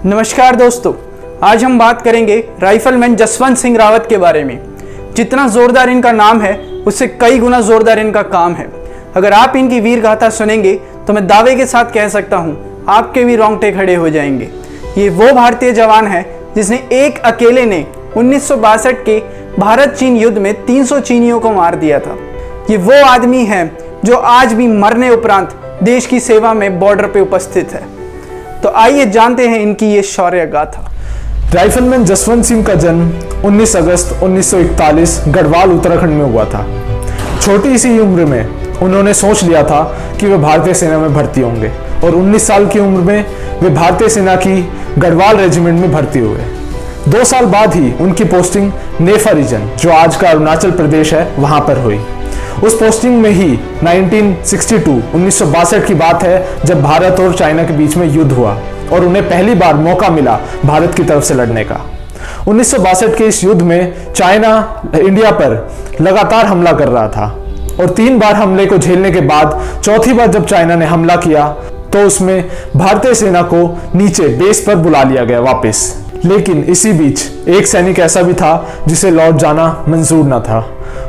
नमस्कार दोस्तों, आज हम बात करेंगे राइफलमैन जसवंत सिंह रावत के बारे में। जितना जोरदार इनका नाम है उससे कई गुना जोरदार इनका काम है। अगर आप इनकी वीर गाथा सुनेंगे तो मैं दावे के साथ कह सकता हूं आपके भी रोंगटे खड़े हो जाएंगे। ये वो भारतीय जवान है जिसने एक अकेले ने 1962 के भारत चीन युद्ध में 300 चीनियों को मार दिया था। ये वो आदमी है जो आज भी मरने उपरांत देश की सेवा में बॉर्डर पे उपस्थित है। तो आइए जानते हैं इनकी ये शौर्य गाथा। राइफलमैन जसवंत सिंह का जन्म 19 अगस्त 1941 गढ़वाल उत्तराखंड में हुआ था। छोटी सी उम्र में उन्होंने सोच लिया था कि वे भारतीय सेना में भर्ती होंगे और 19 साल की उम्र में वे भारतीय सेना की गढ़वाल रेजिमेंट में भर्ती हुए। 2 साल बाद ही उनकी पोस्टिंग नेफा रीजन, जो आज का अरुणाचल प्रदेश है, वहां पर हुई। उस पोस्टिंग में ही 1962 की बात है जब भारत और चाइना के बीच में युद्ध हुआ और उन्हें पहली बार मौका मिला भारत की तरफ से लड़ने का। 1962 के इस युद्ध में चाइना इंडिया पर लगातार हमला कर रहा था और 3 बार हमले को झेलने के बाद चौथी बार जब चाइना ने हमला किया तो उसमें भारतीय सेना को नीचे बेस पर बुला लिया गया वापस। लेकिन इसी बीच एक सैनिक ऐसा भी था जिसे लौट जाना मंजूर न था,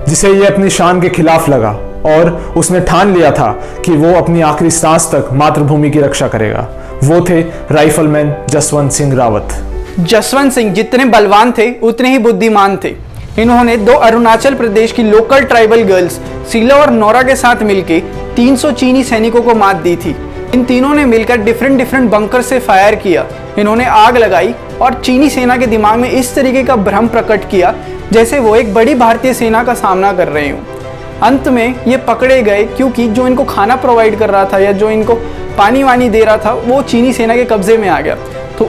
जिसे ये अपनी शान के खिलाफ लगा और उसने ठान लिया था कि वो अपनी आखिरी सांस तक मातृभूमि की रक्षा करेगा। वो थे राइफलमैन जसवंत सिंह रावत। जसवंत सिंह जितने बलवान थे उतने ही बुद्धिमान थे। इन्होंने 2 अरुणाचल प्रदेश की लोकल ट्राइबल गर्ल्स शीला और नोरा के साथ मिलकर 300 चीनी सैनिकों को मात दी थी। इन तीनों ने मिलकर डिफरेंट बंकर से फायर किया। इन्होंने आग लगाई और चीनी सेना के दिमाग में इस तरीके का भ्रम प्रकट किया जैसे वो एक बड़ी भारतीय सेना का सामना कर रहे हो। अंत में ये पकड़े गए क्योंकि जो इनको खाना प्रोवाइड कर रहा था या जो इनको पानी वानी दे रहा था वो चीनी सेना के कब्जे में आ गया। तो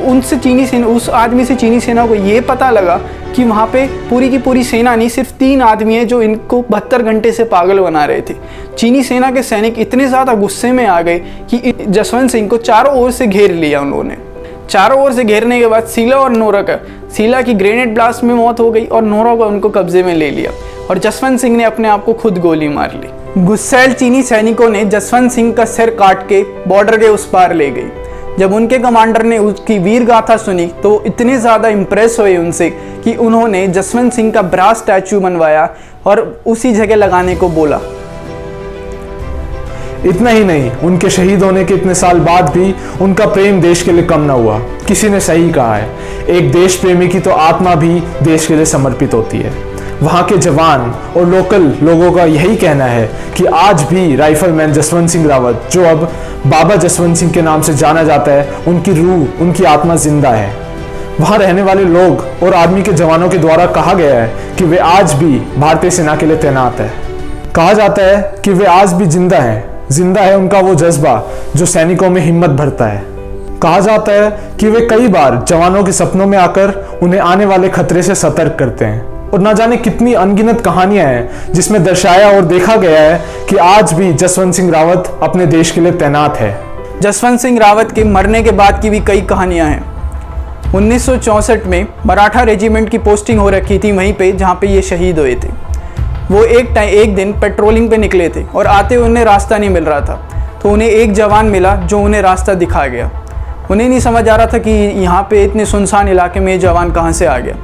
उस आदमी से चीनी सेना को ये पता लगा कि वहाँ पे पूरी की पूरी सेना नहीं, सिर्फ 3 आदमी है जो इनको 72 घंटे से पागल बना रहे थे। चीनी सेना के सैनिक इतने ज़्यादा गुस्से में आ गए कि जसवंत सिंह को चारों ओर से घेर लिया उन्होंने। चारों ओर से घेरने के बाद शीला की ग्रेनेड ब्लास्ट में मौत हो गई और नोरा को उनको कब्जे में ले लिया और जसवंत सिंह ने अपने आप को खुद गोली मार ली। गुस्सैल चीनी सैनिकों ने जसवंत सिंह का सिर काट के बॉर्डर के उस पार ले गई। जब उनके कमांडर ने उसकी वीर गाथा सुनी तो वो इतने ज़्यादा इम्प्रेस हुए उनसे कि उन्होंने जसवंत सिंह का ब्रास स्टैचू बनवाया और उसी जगह लगाने को बोला। इतना ही नहीं, उनके शहीद होने के इतने साल बाद भी उनका प्रेम देश के लिए कम ना हुआ। किसी ने सही कहा है, एक देश प्रेमी की तो आत्मा भी देश के लिए समर्पित होती है। वहाँ के जवान और लोकल लोगों का यही कहना है कि आज भी राइफलमैन जसवंत सिंह रावत, जो अब बाबा जसवंत सिंह के नाम से जाना जाता है, उनकी रूह, उनकी आत्मा जिंदा है। वहाँ रहने वाले लोग और आर्मी के जवानों के द्वारा कहा गया है कि वे आज भी भारतीय सेना के लिए तैनात है। कहा जाता है कि वे आज भी जिंदा है उनका वो जज्बा जो सैनिकों में हिम्मत भरता है। कहा जाता है कि वे कई बार जवानों के सपनों में आकर उन्हें आने वाले खतरे से सतर्क करते हैं और ना जाने कितनी अनगिनत कहानियां हैं जिसमें दर्शाया और देखा गया है कि आज भी जसवंत सिंह रावत अपने देश के लिए तैनात है। जसवंत सिंह रावत के मरने के बाद की भी कई कहानियां हैं। 1964 में मराठा रेजिमेंट की पोस्टिंग हो रखी थी वहीं पे जहाँ पे ये शहीद हुए थे। वो एक दिन पेट्रोलिंग पे निकले थे और आते हुए उन्हें रास्ता नहीं मिल रहा था, तो उन्हें एक जवान मिला जो उन्हें रास्ता दिखा गया। उन्हें नहीं समझ आ रहा था कि यहाँ पे इतने सुनसान इलाके में ये जवान कहाँ से आ गया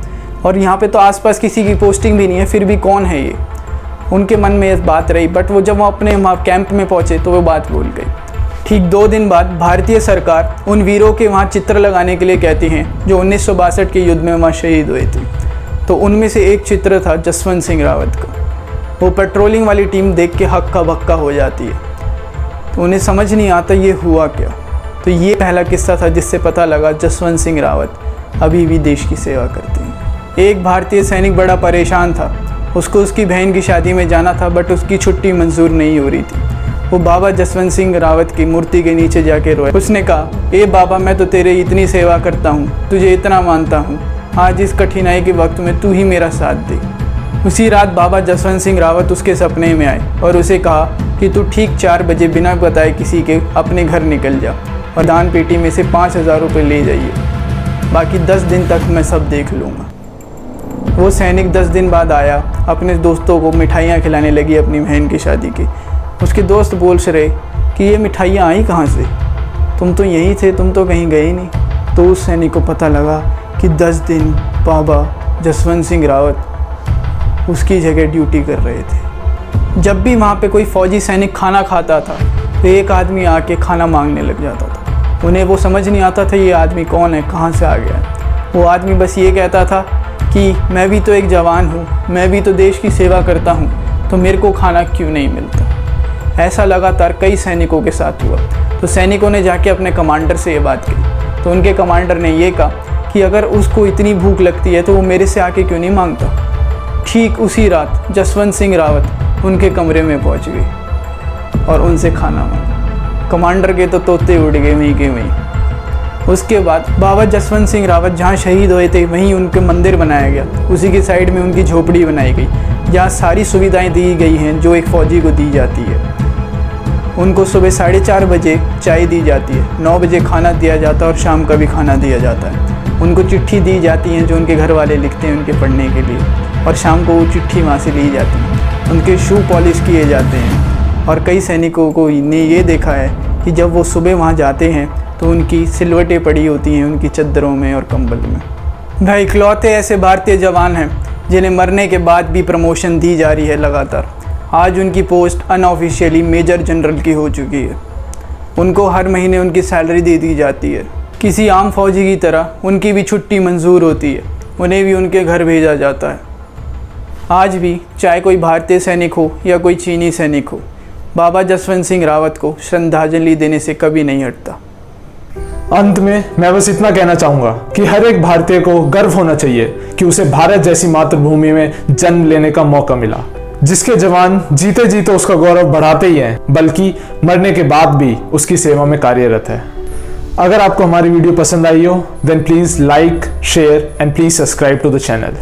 और यहाँ पे तो आसपास किसी की पोस्टिंग भी नहीं है, फिर भी कौन है ये। उनके मन में ये बात रही, बट वो जब वो अपने वहाँ कैंप में पहुँचे तो वो बात भूल गई। ठीक 2 दिन बाद भारतीय सरकार उन वीरों के वहाँ चित्र लगाने के लिए कहती हैं जो 1962 के युद्ध में वहाँ शहीद हुए थे। तो उनमें से एक चित्र था जसवंत सिंह रावत का। वो पेट्रोलिंग वाली टीम देख के हक्का बक्का हो जाती है, तो उन्हें समझ नहीं आता ये हुआ क्या। तो ये पहला किस्सा था जिससे पता लगा जसवंत सिंह रावत अभी भी देश की सेवा करते हैं। एक भारतीय सैनिक बड़ा परेशान था, उसको उसकी बहन की शादी में जाना था बट उसकी छुट्टी मंजूर नहीं हो रही थी। वो बाबा जसवंत सिंह रावत की मूर्ति के नीचे जाके रोया। उसने कहा, ए बाबा, मैं तो तेरे इतनी सेवा करता हूँ, तुझे इतना मानता हूँ, आज इस कठिनाई के वक्त में तू ही मेरा साथ दे। उसी रात बाबा जसवंत सिंह रावत उसके सपने में आए और उसे कहा कि तू ठीक 4 बजे बिना बताए किसी के अपने घर निकल जा और दान पेटी में से 5000 रुपये ले जाइए, बाकी 10 दिन तक मैं सब देख लूँगा। वो सैनिक 10 दिन बाद आया, अपने दोस्तों को मिठाइयाँ खिलाने लगी अपनी बहन की शादी की। उसके दोस्त बोल रहे कि ये मिठाइयाँ आई कहाँ से, तुम तो यहीं थे, तुम तो कहीं गए नहीं। तो उस सैनिक को पता लगा कि 10 दिन बाबा जसवंत सिंह रावत उसकी जगह ड्यूटी कर रहे थे। जब भी वहाँ पे कोई फ़ौजी सैनिक खाना खाता था तो एक आदमी आके खाना मांगने लग जाता था। उन्हें वो समझ नहीं आता था ये आदमी कौन है, कहाँ से आ गया है। वो आदमी बस ये कहता था कि मैं भी तो एक जवान हूँ, मैं भी तो देश की सेवा करता हूँ, तो मेरे को खाना क्यों नहीं मिलता। ऐसा लगातार कई सैनिकों के साथ हुआ। तो सैनिकों ने जाके अपने कमांडर से ये बात कही, तो उनके कमांडर ने ये कहा कि अगर उसको इतनी भूख लगती है तो वो मेरे से आके क्यों नहीं मांगता। ठीक उसी रात जसवंत सिंह रावत उनके कमरे में पहुंच गए और उनसे खाना मांगा। कमांडर के तो तोते उड़ गए वहीं के वहीं। उसके बाद बाबा जसवंत सिंह रावत जहाँ शहीद हुए थे वहीं उनके मंदिर बनाया गया। उसी के साइड में उनकी झोपड़ी बनाई गई जहाँ सारी सुविधाएं दी गई हैं जो एक फ़ौजी को दी जाती है। उनको सुबह 4:30 बजे चाय दी जाती है, 9 बजे खाना दिया जाता है और शाम का भी खाना दिया जाता है। उनको चिट्ठी दी जाती हैं जो उनके घर वाले लिखते हैं उनके पढ़ने के लिए, और शाम को वो चिट्ठी वहाँ से ली जाती है। उनके शू पॉलिश किए जाते हैं और कई सैनिकों को ने ये देखा है कि जब वो सुबह वहाँ जाते हैं तो उनकी सिलवटें पड़ी होती हैं उनकी चद्दरों में और कंबल में। वह इकलौते ऐसे भारतीय जवान हैं जिन्हें मरने के बाद भी प्रमोशन दी जा रही है लगातार। आज उनकी पोस्ट अनऑफिशियली मेजर जनरल की हो चुकी है। उनको हर महीने उनकी सैलरी दे दी जाती है। किसी आम फौजी की तरह उनकी भी छुट्टी मंजूर होती है, उन्हें भी उनके घर भेजा जाता है। आज भी चाहे कोई भारतीय सैनिक हो या कोई चीनी सैनिक हो, बाबा जसवंत सिंह रावत को श्रद्धांजलि देने से कभी नहीं हटता। अंत में मैं बस इतना कहना चाहूँगा कि हर एक भारतीय को गर्व होना चाहिए कि उसे भारत जैसी मातृभूमि में जन्म लेने का मौका मिला, जिसके जवान जीते जीते उसका गौरव बढ़ाते ही हैं, बल्कि मरने के बाद भी उसकी सेवा में कार्यरत है। अगर आपको हमारी वीडियो पसंद आई हो, then please like, share and please subscribe to the channel.